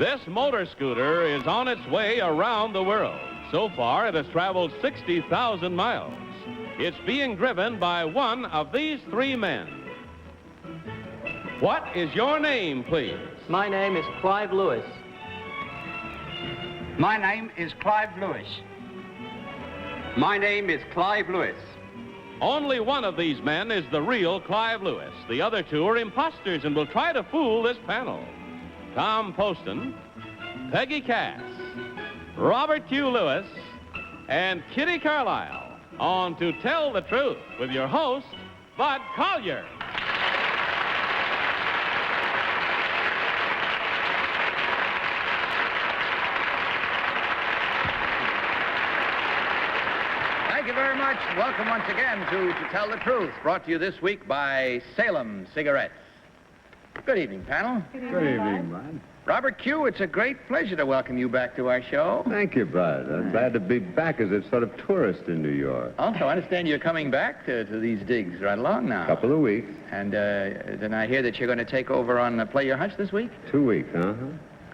This motor scooter is on its way around the world. So far, it has traveled 60,000 miles. It's being driven by one of these three men. What is your name, please? My name is Clive Lewis. My name is Clive Lewis. My name is Clive Lewis. Only one of these men is the real Clive Lewis. The other two are imposters and will try to fool this panel. Tom Poston, Peggy Cass, Robert Q. Lewis, and Kitty Carlisle on To Tell the Truth with your host, Bud Collyer. Thank you very much. Welcome once again to Tell the Truth, brought to you this week by Salem Cigarettes. Good evening, panel. Good evening, Bud. Robert Q., it's a great pleasure to welcome you back to our show. Thank you, Bud. I'm glad to be back as a sort of tourist in New York. Also, I understand you're coming back to these digs right along now. Couple of weeks. And then I hear that you're going to take over on Play Your Hunch this week? 2 weeks, uh-huh.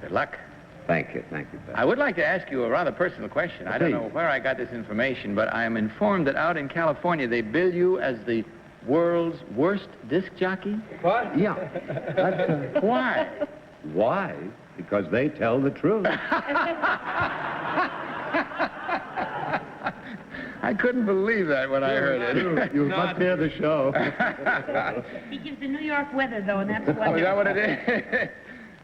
Good luck. Thank you, Bud. I would like to ask you a rather personal question. I don't know where I got this information, but I am informed that out in California they bill you as the world's worst disc jockey? What? Yeah. Why? Why? Because they tell the truth. I couldn't believe that when I heard it. You must hear the show. He gives the New York weather, though, and that's Oh, wonderful. is that what it is?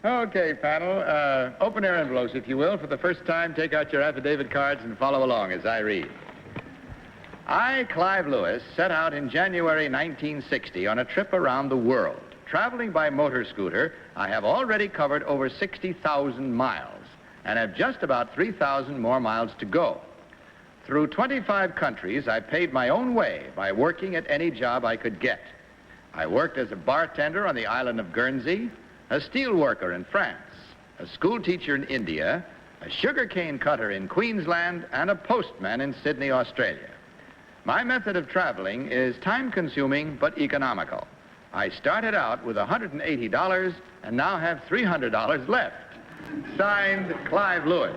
Okay, panel. Open air envelopes, if you will. For the first time, take out your affidavit cards and follow along as I read. I, Clive Lewis, set out in January 1960 on a trip around the world. Traveling by motor scooter, I have already covered over 60,000 miles and have just about 3,000 more miles to go. Through 25 countries, I paid my own way by working at any job I could get. I worked as a bartender on the island of Guernsey, a steel worker in France, a school teacher in India, a sugarcane cutter in Queensland, and a postman in Sydney, Australia. My method of traveling is time-consuming but economical. I started out with $180 and now have $300 left. Signed, Clive Lewis.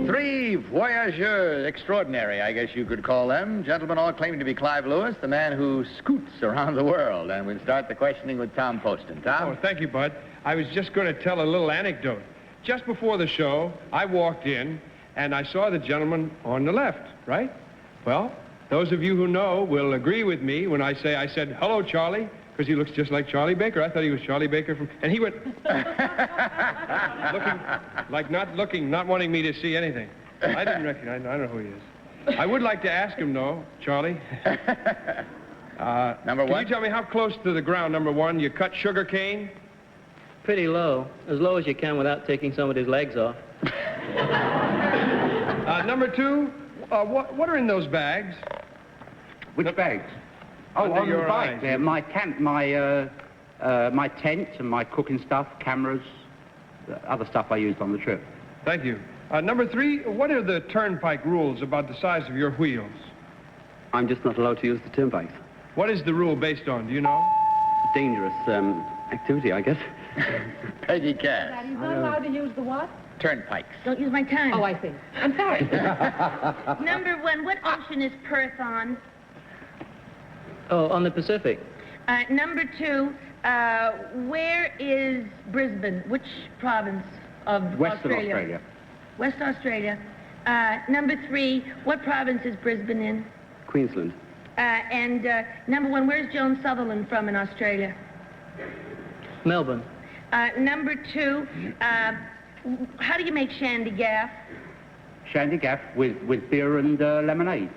Three voyageurs extraordinary, I guess you could call them. Gentlemen all claiming to be Clive Lewis, the man who scoots around the world. And we'll start the questioning with Tom Poston. Tom? Oh, thank you, Bud. I was just going to tell a little anecdote. Just before the show, I walked in, and I saw the gentleman on the left, right? Well, those of you who know will agree with me when I said, hello, Charlie, because he looks just like Charlie Baker. I thought he was Charlie Baker from... And he went... not wanting me to see anything. I didn't recognize... I don't know who he is. I would like to ask him, though, Charlie. Number one? Can you tell me how close to the ground, number one, you cut sugar cane? Pretty low. As low as you can without taking somebody's legs off. Number two, what are in those bags? Which bags? Oh, Under on your the bike eyes. there. My tent and my cooking stuff, cameras, other stuff I used on the trip. Thank you. Number three, what are the turnpike rules about the size of your wheels? I'm just not allowed to use the turnpikes. What is the rule based on? Do you know? Dangerous activity, I guess. Peggy Cass. Daddy's not allowed to use the what? Turnpikes. Don't use my time. Oh, I see. I'm sorry. Number one, what ocean is Perth on? Oh, on the Pacific. Number two, where is Brisbane? Which province of Western Australia. West Australia. Number three, what province is Brisbane in? Queensland. And number one, where's Joan Sutherland from in Australia? Melbourne. Number two, how do you make shandy gaff? Shandy gaff with beer and lemonade.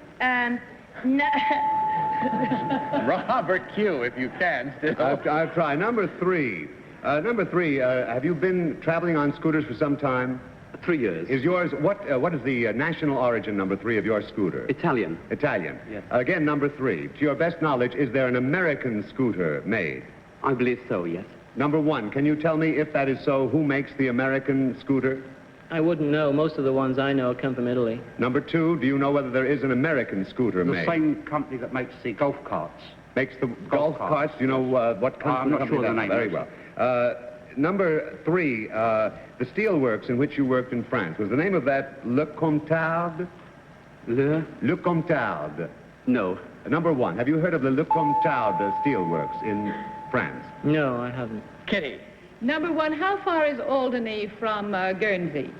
No. Robert Q., if you can, still. I'll try. Number three, have you been traveling on scooters for some time? 3 years. Is yours, what is the national origin, number three, of your scooter? Italian. Italian. Yes. Again, number three, to your best knowledge, is there an American scooter made? I believe so, yes. Number one, can you tell me if that is so, who makes the American scooter? I wouldn't know. Most of the ones I know come from Italy. Number 2, do you know whether there is an American scooter The made? same company that makes the golf carts. Makes the golf carts. carts? Do you know what company? I'm not sure the that- name. Very well. Number 3, the steelworks in which you worked in France. Was the name of that Le Comtard? Le Comtard. No. Number 1, have you heard of the Le Comtard steelworks in France? No, I haven't. Kitty. Number 1, how far is Alderney from Guernsey?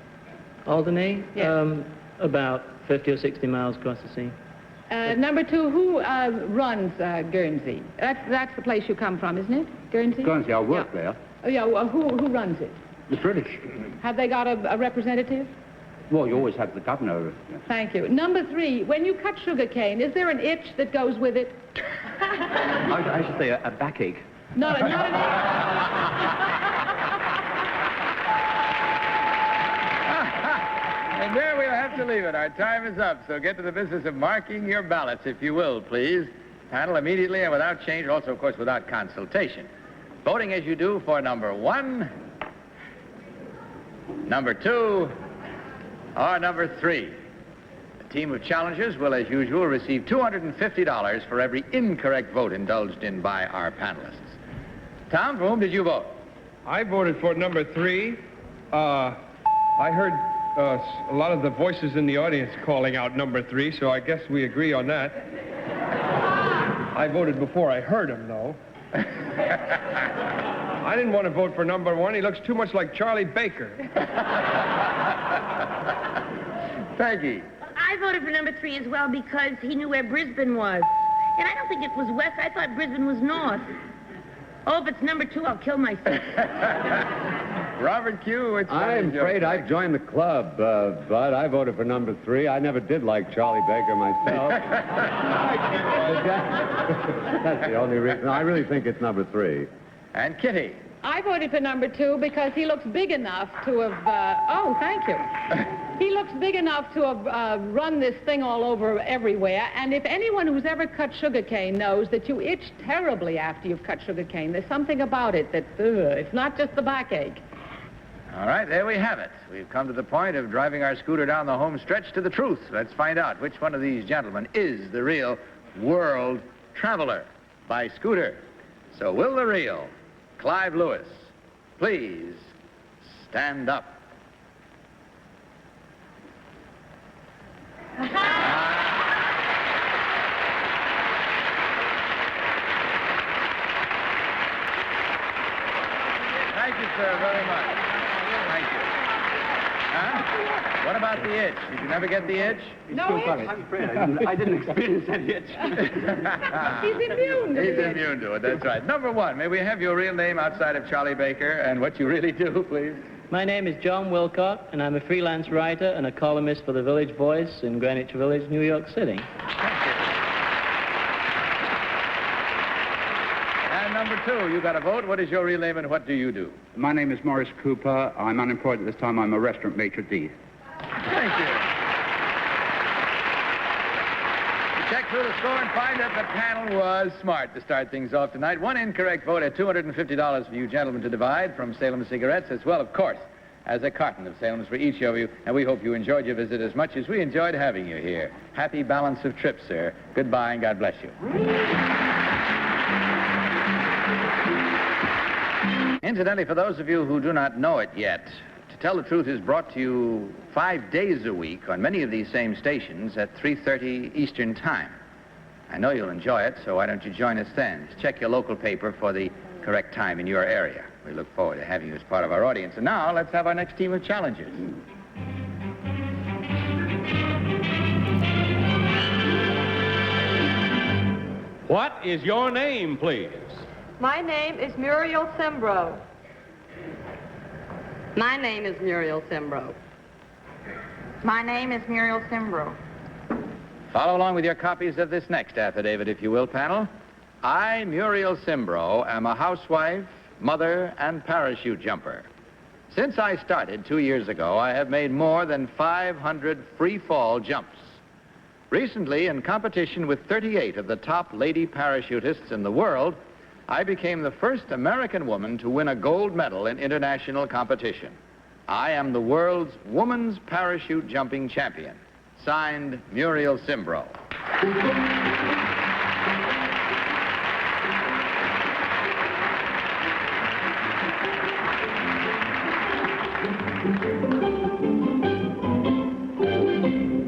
Alderney? Yes. About 50 or 60 miles across the sea. Number 2, who runs Guernsey? That's the place you come from, isn't it? Guernsey? Guernsey, I work Yeah. there. Oh, yeah, well, who runs it? The British. Have they got a representative? Well, you always have the governor. Thank you. Number 3, when you cut sugar cane, is there an itch that goes with it? I should say a backache. Not an itch. And there we'll have to leave it. Our time is up, so get to the business of marking your ballots, if you will, please. Panel immediately and without change, also, of course, without consultation. Voting as you do for number 1, number 2, or number 3. The team of challengers will, as usual, receive $250 for every incorrect vote indulged in by our panelists. Tom, for whom did you vote? I voted for number 3. I heard a lot of the voices in the audience calling out number 3, so I guess we agree on that. I voted before I heard him, though. I didn't want to vote for number 1. He looks too much like Charlie Baker. Peggy. I voted for number 3 as well because he knew where Brisbane was. And I don't think it was west. I thought Brisbane was north. Oh, if it's number 2, I'll kill myself. Robert Q., which one I'm is your afraid pick? I've joined the club, but I voted for number 3. I never did like Charlie Baker myself. That's the only reason. I really think it's number 3. And Kitty. I voted for number 2 because he looks big enough to have, oh, thank you. He looks big enough to have run this thing all over everywhere. And if anyone who's ever cut sugarcane knows that you itch terribly after you've cut sugarcane, there's something about it that, it's not just the backache. All right, there we have it. We've come to the point of driving our scooter down the home stretch to the truth. Let's find out which one of these gentlemen is the real world traveler by scooter. So will the real Clive Lewis please stand up? Thank you, sir, very much. Thank you. Huh? What about the itch? Did you never get the itch? No itch? I'm afraid I didn't experience any itch. He's immune to He's it. immune to it, that's right. Number 1, may we have your real name outside of Charlie Baker and what you really do, please? My name is John Wilcott, and I'm a freelance writer and a columnist for the Village Voice in Greenwich Village, New York City. And number 2, you got a vote. What is your real name and what do you do? My name is Morris Cooper. I'm unemployed at this time. I'm a restaurant maitre d'. Thank you. We check through the score and find that the panel was smart to start things off tonight. One incorrect vote at $250 for you gentlemen to divide from Salem Cigarettes, as well, of course, as a carton of Salem's for each of you. And we hope you enjoyed your visit as much as we enjoyed having you here. Happy balance of trip, sir. Goodbye and God bless you. Incidentally, for those of you who do not know it yet, To Tell the Truth is brought to you 5 days a week on many of these same stations at 3:30 Eastern Time. I know you'll enjoy it, so why don't you join us then? Check your local paper for the correct time in your area. We look forward to having you as part of our audience. And now, let's have our next team of challengers. What is your name, please? My name is Muriel Simbro. My name is Muriel Simbro. My name is Muriel Simbro. Follow along with your copies of this next affidavit, if you will, panel. I, Muriel Simbro, am a housewife, mother, and parachute jumper. Since I started 2 years ago, I have made more than 500 free fall jumps. Recently, in competition with 38 of the top lady parachutists in the world, I became the first American woman to win a gold medal in international competition. I am the world's woman's parachute jumping champion. Signed, Muriel Simbro.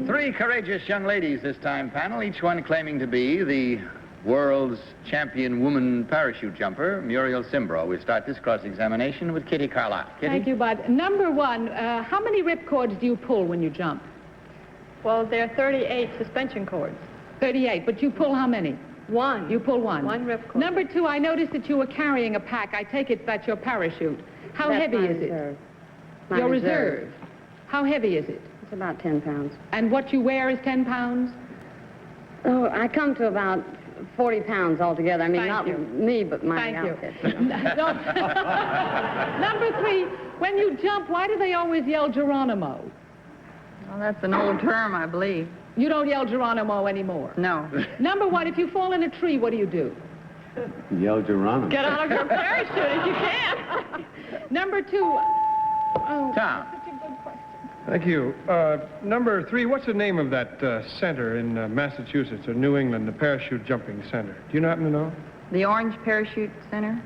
Three courageous young ladies this time, panel, each one claiming to be the world's champion woman parachute jumper, Muriel Simbro. We'll start this cross-examination with Kitty Carlisle. Kitty? Thank you, Bud. Number one, how many ripcords do you pull when you jump? Well, there are 38 suspension cords. 38, but you pull how many? One. You pull one. One ripcord. Number two, I noticed that you were carrying a pack. I take it that's your parachute. How That's heavy my is reserve. it? My Your reserve. reserve. How heavy is it? It's about 10 pounds. And what you wear is 10 pounds? Oh, I come to about 40 pounds altogether. I mean, Thank not you. me, but my Thank you. outfit. Number three, when you jump, why do they always yell Geronimo? Well, that's an old term, I believe. You don't yell Geronimo anymore. No. Number one, if you fall in a tree, what do? Yell Geronimo. Get out of your parachute if you can. Number two, oh, Tom. such a good question. Thank you. Number three, what's the name of that center in Massachusetts or New England, the parachute jumping center? Do you happen to know? The Orange Parachute Center?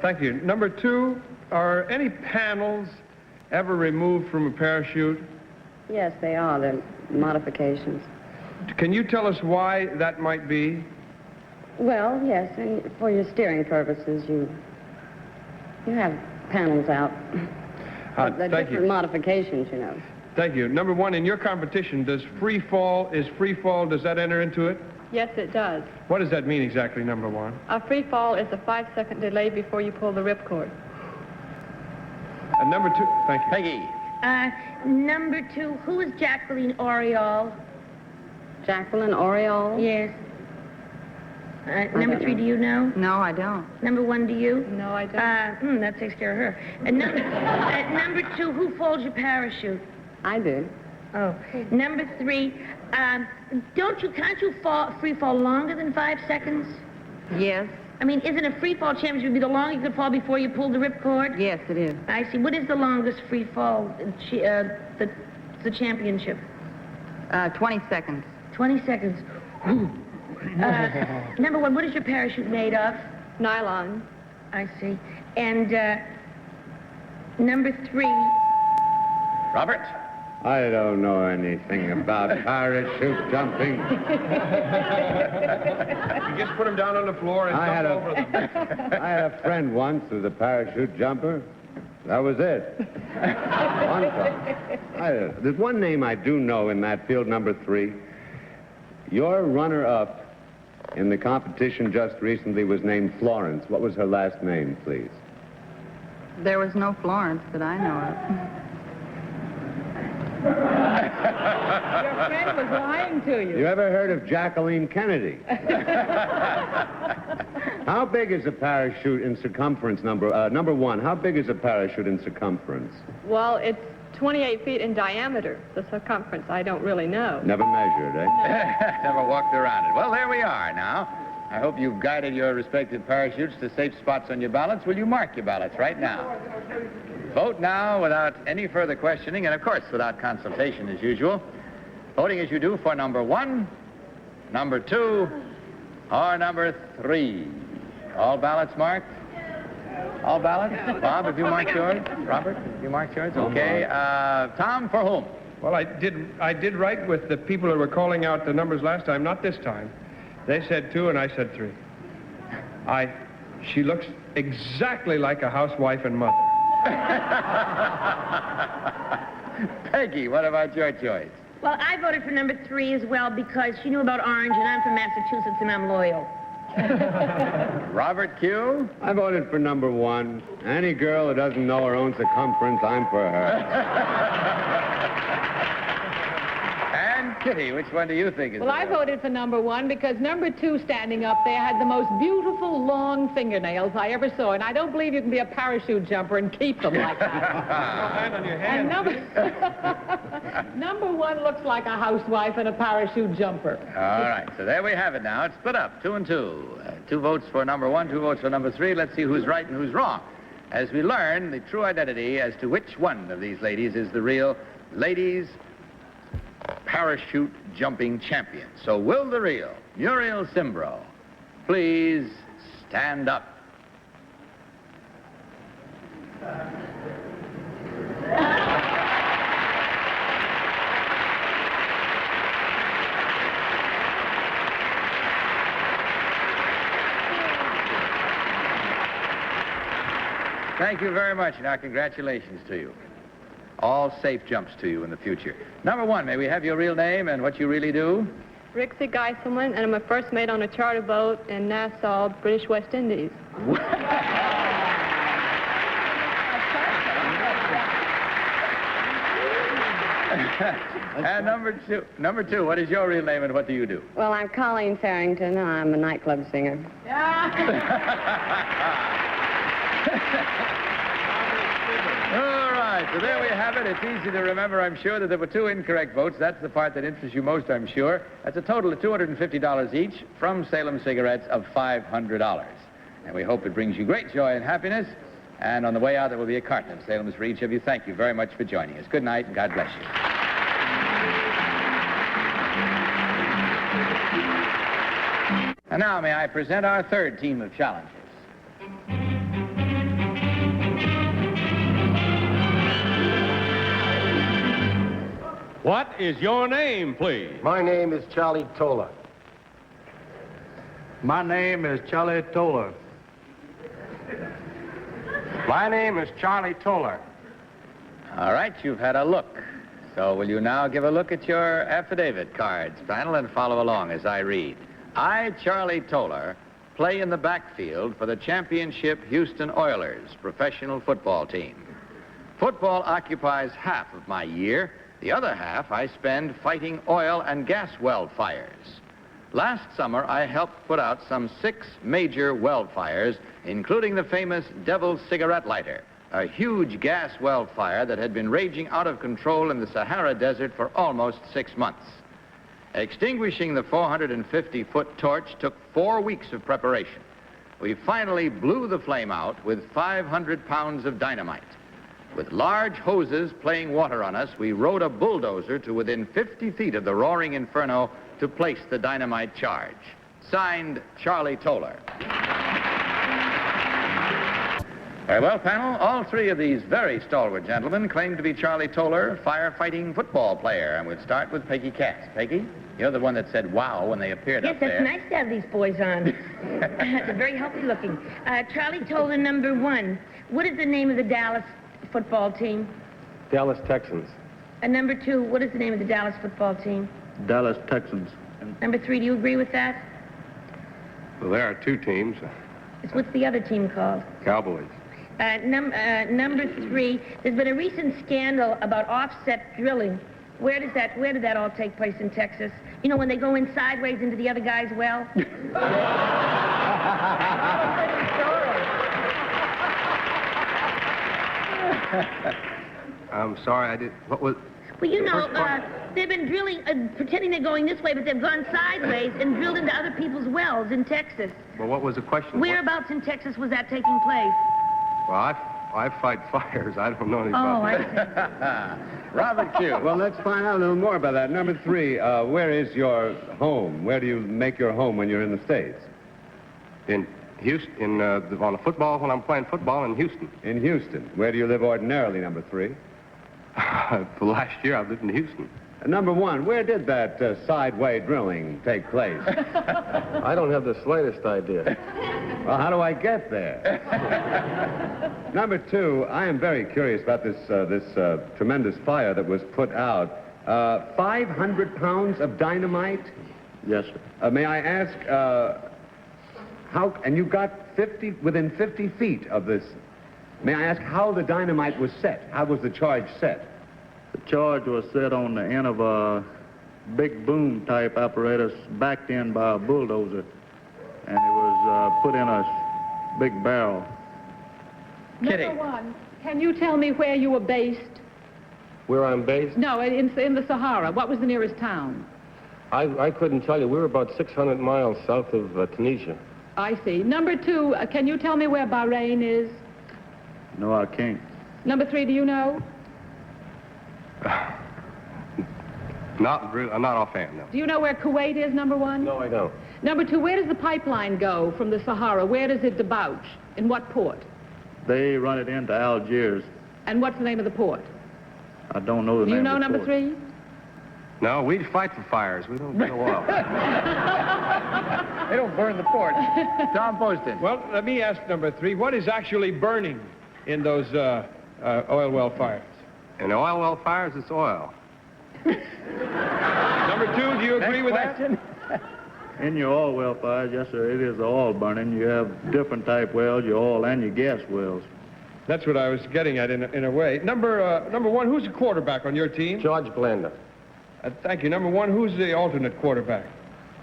Thank you. Number two, are any panels ever removed from a parachute? Yes, they are. They're modifications. Can you tell us why that might be? Well, yes, and for your steering purposes, you have panels out. They're Thank different you. modifications, you know. Thank you. Number one, in your competition, does free fall, does that enter into it? Yes, it does. What does that mean exactly, number one? A free fall is a 5-second delay before you pull the ripcord. And number two, thank you. Peggy. Number two, who is Jacqueline Oriole? Jacqueline Oriole? Yes. Number three, do you know? No, I don't. Number one, do you? No, I don't. That takes care of her. And number two, who folds your parachute? I do. Oh. Number three, can't you free fall longer than 5 seconds? Yes. I mean, isn't a free fall championship be the longest you could fall before you pull the ripcord? Yes, it is. I see. What is the longest free fall, the championship? 20 seconds. 20 seconds. Number one, what is your parachute made of? Nylon. I see. And number three, Robert. I don't know anything about parachute jumping. You just put them down on the floor and jump over them. I had a friend once who was a parachute jumper. That was it. One time. There's one name I do know in that field, number three. Your runner-up in the competition just recently was named Florence. What was her last name, please? There was no Florence that I know of. Your friend was lying to you. You ever heard of Jacqueline Kennedy? How big is a parachute in circumference, number one? How big is a parachute in circumference? Well, it's 28 feet in diameter. The circumference, I don't really know. Never measured, eh? Never walked around it. Well, there we are now. I hope you've guided your respective parachutes to safe spots on your ballots. Will you mark your ballots right now? Vote now without any further questioning, and of course without consultation as usual. Voting as you do for number one, number two, or number three. All ballots marked? All ballots? Bob, have you marked yours? Robert, have you marked yours? Okay. Tom, for whom? Well, I did right with the people that were calling out the numbers last time, not this time. They said 2 and I said 3. She looks exactly like a housewife and mother. Peggy, what about your choice? well, I voted for number three as well because she knew about orange, and I'm from Massachusetts, and I'm loyal. Robert Q? I voted for number one. Any girl who doesn't know her own circumference, I'm for her. And Kitty, which one do you think is Well, I voted for number one because number two standing up there had the most beautiful long fingernails I ever saw, and I don't believe you can be a parachute jumper and keep them like that. Hand on your hand. And number one looks like a housewife and a parachute jumper. All right, so there we have it now. It's split up, 2 and 2. 2 votes for number one, 2 votes for number three. Let's see who's right and who's wrong. as we learn the true identity as to which one of these ladies is the real ladies parachute jumping champion. So will the real Muriel Simbro please stand up? Thank you very much. Now, congratulations to you. All safe jumps to you in the future. Number one, may we have your real name and what you really do? Rixie Geiselman, and I'm a first mate on a charter boat in Nassau, British West Indies. And number two, what is your real name and what do you do? Well, I'm Colleen Farrington, and I'm a nightclub singer. All right, so there we have it. It's easy to remember, I'm sure, that there were two incorrect votes. That's the part that interests you most, I'm sure. That's a total of $250 each from Salem Cigarettes of $500. And we hope it brings you great joy and happiness. And on the way out, there will be a carton of Salem's for each of you. Thank you very much for joining us. Good night, and God bless you. And now, may I present our third team of challengers. What is your name, please? My name is Charlie Toler. My name is Charlie Toler. My name is Charlie Toler. All right, you've had a look. So will you now give a look at your affidavit cards, panel, and follow along as I read. I, Charlie Toler, play in the backfield for the championship Houston Oilers professional football team. Football occupies half of my year. The other half I spend fighting oil and gas well fires. Last summer, I helped put out some 6 major well fires, including the famous Devil's Cigarette Lighter, a huge gas well fire that had been raging out of control in the Sahara Desert for almost 6 months. Extinguishing the 450-foot torch took 4 weeks of preparation. We finally blew the flame out with 500 pounds of dynamite. With large hoses playing water on us, we rode a bulldozer to within 50 feet of the roaring inferno to place the dynamite charge. Signed, Charlie Toler. Very well, panel. All 3 of these very stalwart gentlemen claim to be Charlie Toler, firefighting football player. And we'll start with Peggy Cass. Peggy, you're the one that said wow when they appeared up there. Yes, it's nice to have these boys on. They're very healthy looking. Charlie Toler, number 1. What is the name of the Dallas football team? Dallas Texans. And number 2, what is the name of the Dallas football team? Dallas Texans. Number 3, do you agree with that? Well, there are 2 teams. What's the other team called? Cowboys. Number 3, there's been a recent scandal about offset drilling. Where did that all take place in Texas? You know, when they go in sideways into the other guy's well? I'm sorry, I did. What was? Well, you know, they've been drilling, pretending they're going this way, but they've gone sideways and drilled into other people's wells in Texas. Well, what was the question? Whereabouts in Texas was that taking place? Well, I fight fires. I don't know anything about that. Robert Q. Well, let's find out a little more about that. Number 3, where is your home? Where do you make your home when you're in the States? In Houston, on the football, when I'm playing football in Houston. In Houston. Where do you live ordinarily, number 3? For last year, I lived in Houston. Number 1, where did that sideway drilling take place? I don't have the slightest idea. Well, how do I get there? Number 2, I am very curious about this tremendous fire that was put out. 500 pounds of dynamite? Yes, sir. May I ask, how, and you got within 50 feet of this. May I ask how the dynamite was set? How was the charge set? The charge was set on the end of a big boom type apparatus backed in by a bulldozer, and it was put in a big barrel. Kitty. Number 1, can you tell me where you were based? Where I'm based? No, in the Sahara. What was the nearest town? I couldn't tell you. We were about 600 miles south of Tunisia. I see. Number 2, can you tell me where Bahrain is? No, I can't. Number 3, do you know? Not offhand, no. Do you know where Kuwait is, number 1? No, I don't. Number 2, where does the pipeline go from the Sahara? Where does it debouch? In what port? They run it into Algiers. And what's the name of the port? I don't know the Do name you know of the number port. 3? No, we fight for fires. We don't go off. They don't burn the port. Tom Poston. Well, let me ask number 3. What is actually burning in those oil well fires? In oil well fires, it's oil. Number 2, do you agree with that? In your oil well fires, yes, sir, it is oil burning. You have different type wells, your oil and your gas wells. That's what I was getting at in a way. Number 1, who's the quarterback on your team? George Blender. Thank you. Number 1, who's the alternate quarterback?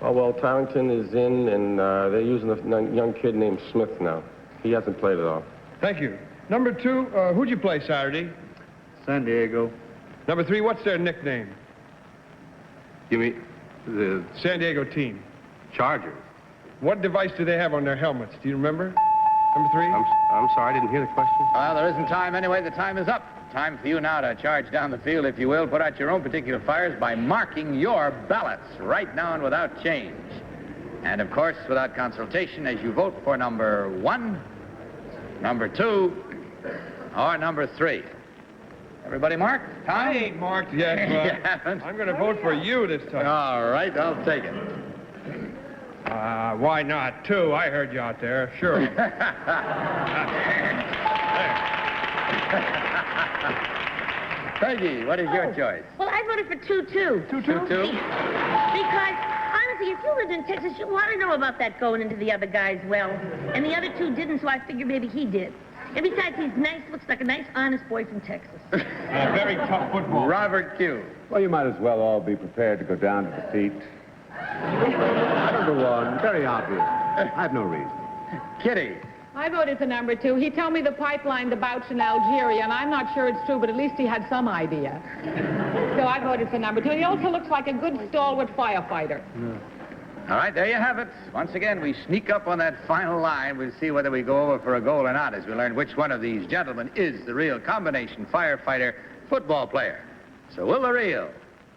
Oh, well, Tarrington is in, and they're using a young kid named Smith now. He hasn't played at all. Thank you. Number 2, who'd you play Saturday? San Diego. Number 3, what's their nickname? You mean the San Diego team. Chargers? What device do they have on their helmets? Do you remember? Number 3? I'm sorry, I didn't hear the question. Well, there isn't time anyway. The time is up. Time for you now to charge down the field, if you will. Put out your own particular fires by marking your ballots right now and without change. And, of course, without consultation as you vote for number 1, number 2, or number 3. Everybody marked? Tom? I ain't marked yet, You but haven't? I'm going to vote for you this time. All right, I'll take it. Why not? 2, I heard you out there. Sure. Peggy, what is your choice? Well, I voted for 2, too. 2-2? Because, honestly, if you lived in Texas, you want to know about that going into the other guy's well. And the other 2 didn't, so I figured maybe he did. And besides, he's nice, looks like a nice, honest boy from Texas. Very tough football. Robert Q. Well, you might as well all be prepared to go down to defeat. Number 1, very obvious. I have no reason. Kitty. I voted for number 2. He told me the pipeline debouched in Algeria, and I'm not sure it's true, but at least he had some idea. So I voted for number 2. He also looks like a good stalwart firefighter. All right, there you have it. Once again, we sneak up on that final line. We'll see whether we go over for a goal or not as we learn which one of these gentlemen is the real combination firefighter football player. So will the real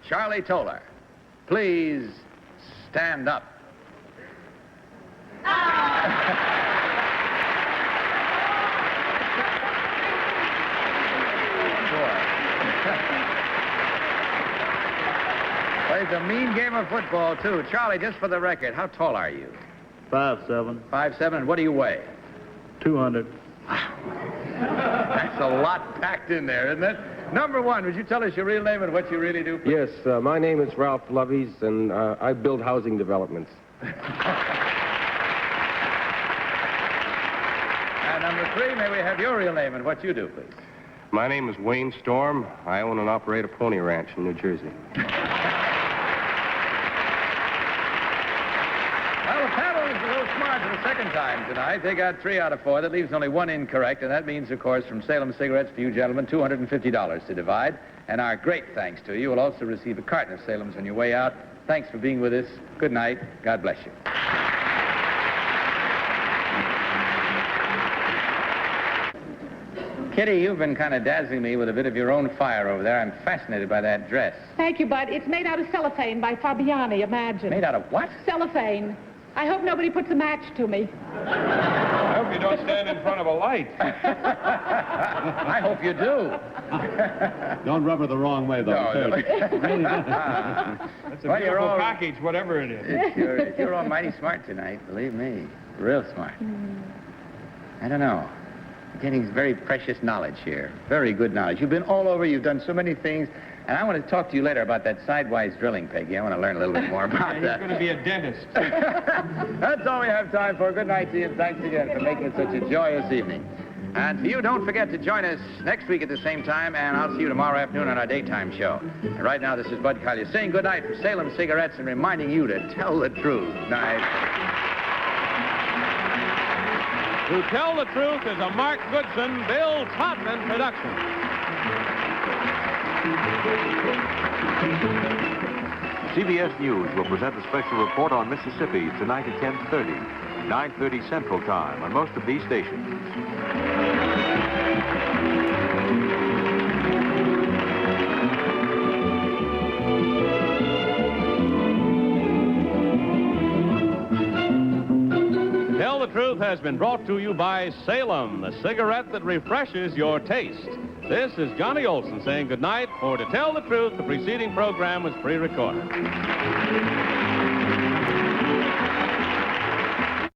Charlie Toler please stand up? Plays a mean game of football, too. Charlie, just for the record, how tall are you? 5'7". 5'7", and what do you weigh? 200. That's a lot packed in there, isn't it? Number 1, would you tell us your real name and what you really do? Yes, my name is Ralph Loveys, and I build housing developments. And number 3, may we have your real name and what you do, please? My name is Wayne Storm. I own and operate a pony ranch in New Jersey. Well, the panel is a little smart for the second time tonight. They got 3 out of 4. That leaves only 1 incorrect, and that means, of course, from Salem Cigarettes for you gentlemen, $250 to divide. And our great thanks to you. You will also receive a carton of Salem's on your way out. Thanks for being with us. Good night. God bless you. Kitty, you've been kind of dazzling me with a bit of your own fire over there. I'm fascinated by that dress. Thank you, Bud. It's made out of cellophane by Fabiani, imagine. Made out of what? Cellophane. I hope nobody puts a match to me. I hope you don't stand in front of a light. I hope you do. Don't rub her the wrong way, though. No, no. That's a Well, you're beautiful all- package, whatever it is. You're all mighty smart tonight, believe me. Real smart. I don't know. Getting very precious knowledge here. Very good knowledge. You've been all over. You've done so many things. And I want to talk to you later about that sidewise drilling, Peggy. I want to learn a little bit more about He's that. going to be a dentist. That's all we have time for. Good night to you, and thanks again for making it such a joyous evening. And for you, don't forget to join us next week at the same time, and I'll see you tomorrow afternoon on our daytime show. And right now, this is Bud Collier saying good night from Salem Cigarettes and reminding you to tell the truth. Night. To Tell the Truth is a Mark Goodson, Bill Todman production. CBS News will present a special report on Mississippi tonight at 10:30, 9:30 Central Time on most of these stations. the Truth has been brought to you by Salem, the cigarette that refreshes your taste. This is Johnny Olson saying goodnight, for To Tell the Truth, the preceding program was pre-recorded.